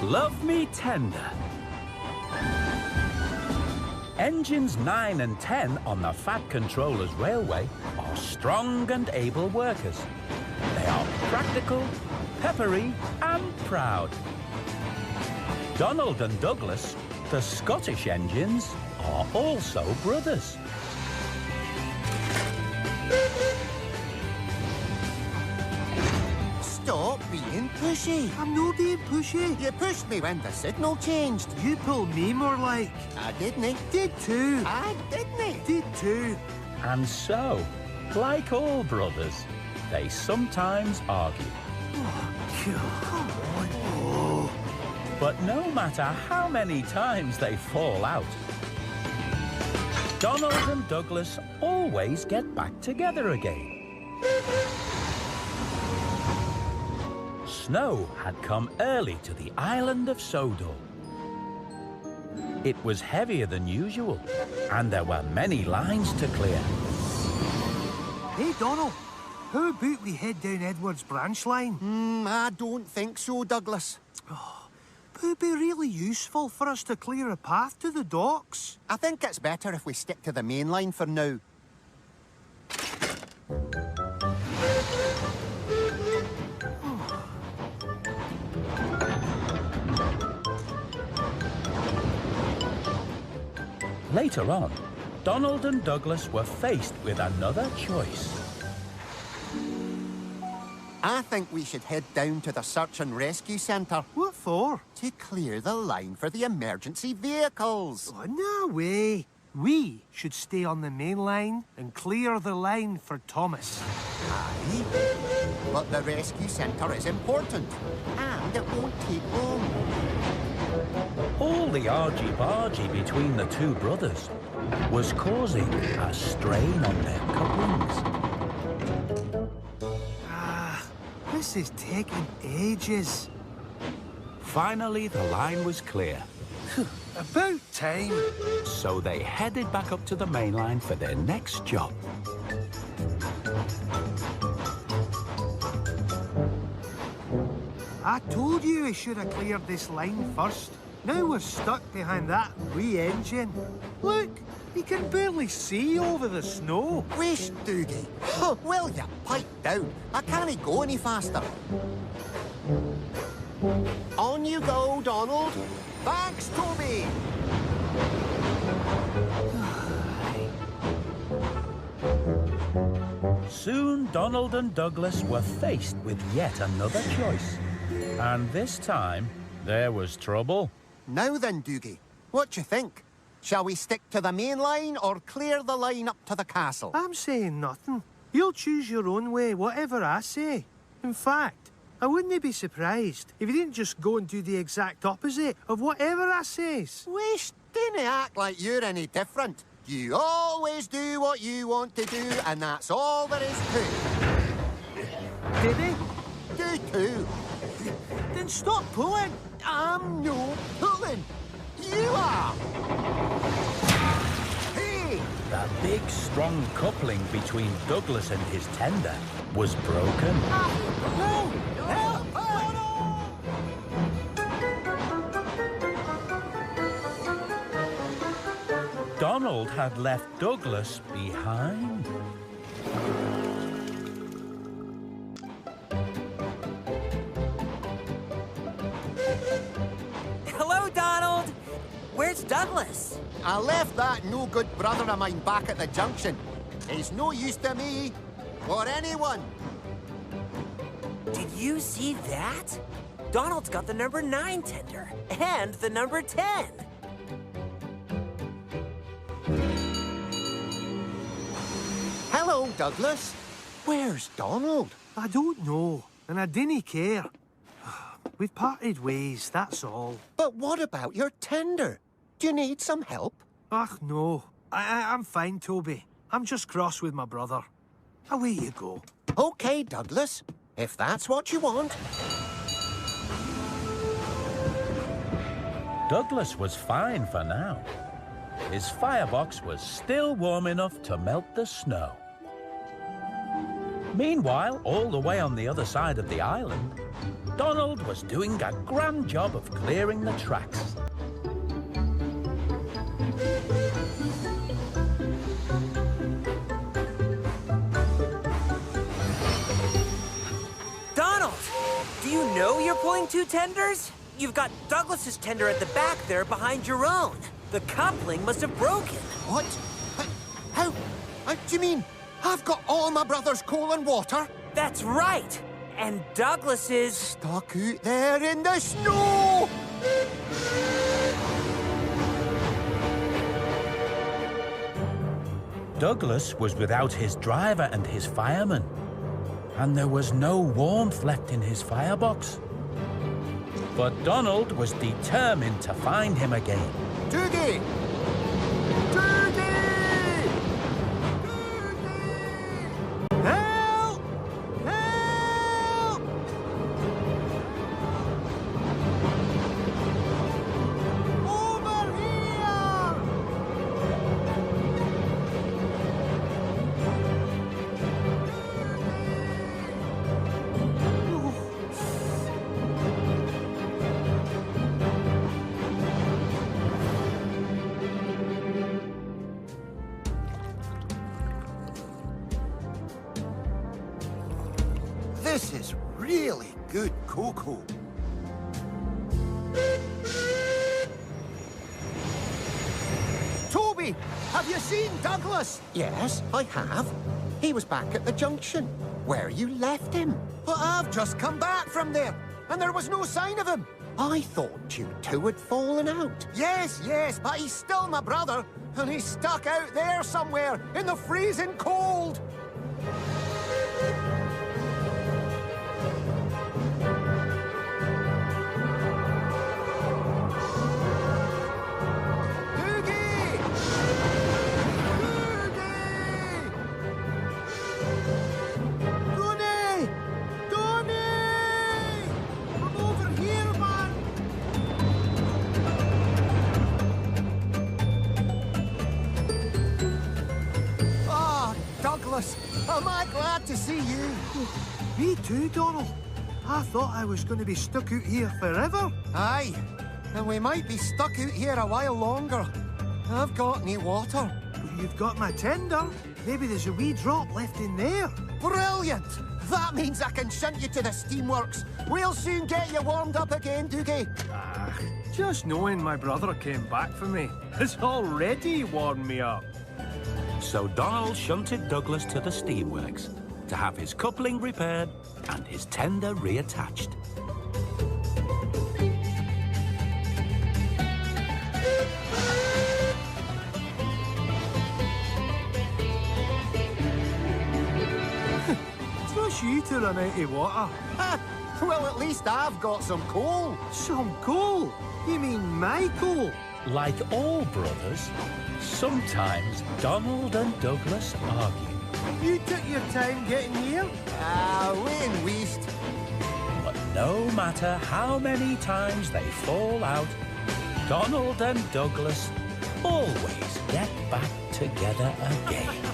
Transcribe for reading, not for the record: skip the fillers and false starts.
Love me tender. Engines 9 and 10 on the Fat Controller's railway are strong and able workers. They are practical, peppery and proud. Donald and Douglas, the Scottish engines, are also brothers. Stop being pushy. I'm not being pushy. You pushed me when the signal changed. You pulled me more like. I didn't. Did too. I didn't. Did too. And so, like all brothers, they sometimes argue. Oh, come on. Oh. But no matter how many times they fall out, Donald and Douglas always get back together again. Snow had come early to the island of Sodor. It was heavier than usual, and there were many lines to clear. Hey, Donald, how about we head down Edward's branch line? I don't think so, Douglas. It would be really useful for us to clear a path to the docks. I think it's better if we stick to the main line for now. Later on, Donald and Douglas were faced with another choice. I think we should head down to the search and rescue centre. What for? To clear the line for the emergency vehicles. Oh, no way. We should stay on the main line and clear the line for Thomas. Aye, but the rescue centre is important, and it won't take long. All the argy-bargy between the two brothers was causing a strain on their couplings. This is taking ages. Finally, the line was clear. About time. So they headed back up to the main line for their next job. I told you we should have cleared this line first. Now we're stuck behind that wee engine. Look, you can barely see over the snow. Wish, Doogie. Oh, will you pipe down? I can't go any faster. On you go, Donald. Thanks, Toby. Soon, Donald and Douglas were faced with yet another choice. And this time, there was trouble. Now then, Doogie, what do you think? Shall we stick to the main line or clear the line up to the castle? I'm saying nothing. You'll choose your own way, whatever I say. In fact, I wouldn't be surprised if you didn't just go and do the exact opposite of whatever I says. Wish, didn't act like you're any different. You always do what you want to do, and that's all there is to it. Did he? Do too. Then stop pulling. I'm no pulling. You are. Hey! The big, strong coupling between Douglas and his tender was broken. No! Help! Donald had left Douglas behind. Hello, Donald. Where's Douglas? I left that no-good brother of mine back at the junction. He's no use to me or anyone. Did you see that? Donald's got the number 9 tender and the number 10. Hello, Douglas. Where's Donald? I don't know, and I didn't care. We've parted ways, that's all. But what about your tender? Do you need some help? Ach, no. I'm fine, Toby. I'm just cross with my brother. Away you go. OK, Douglas, if that's what you want. Douglas was fine for now. His firebox was still warm enough to melt the snow. Meanwhile, all the way on the other side of the island, Donald was doing a grand job of clearing the tracks. Donald, do you know you're pulling two tenders? You've got Douglas's tender at the back there behind your own. The coupling must have broken. What? How? Do you mean I've got all my brother's coal and water? That's right. And Douglas is... Stuck out there in the snow! Douglas was without his driver and his fireman, and there was no warmth left in his firebox. But Donald was determined to find him again. Doogie! Doogie! Doogie! Help! Help! Over here! This is really good cocoa. Toby, have you seen Douglas? Yes, I have. He was back at the junction, where you left him. But I've just come back from there, and there was no sign of him. I thought you two had fallen out. Yes, but he's still my brother, and he's stuck out there somewhere in the freezing cold. Am I glad to see you? Me too, Donald. I thought I was going to be stuck out here forever. Aye, and we might be stuck out here a while longer. I've got any water. But you've got my tender. Maybe there's a wee drop left in there. Brilliant! That means I can shunt you to the steamworks. We'll soon get you warmed up again, Doogie. Just knowing my brother came back for me has already warmed me up. So Donald shunted Douglas to the steamworks to have his coupling repaired and his tender reattached. Trust you to run out of water. Well, at least I've got some coal. Some coal? You mean my coal? Like all brothers, sometimes Donald and Douglas argue. You took your time getting here. Wait and waste. But no matter how many times they fall out, Donald and Douglas always get back together again.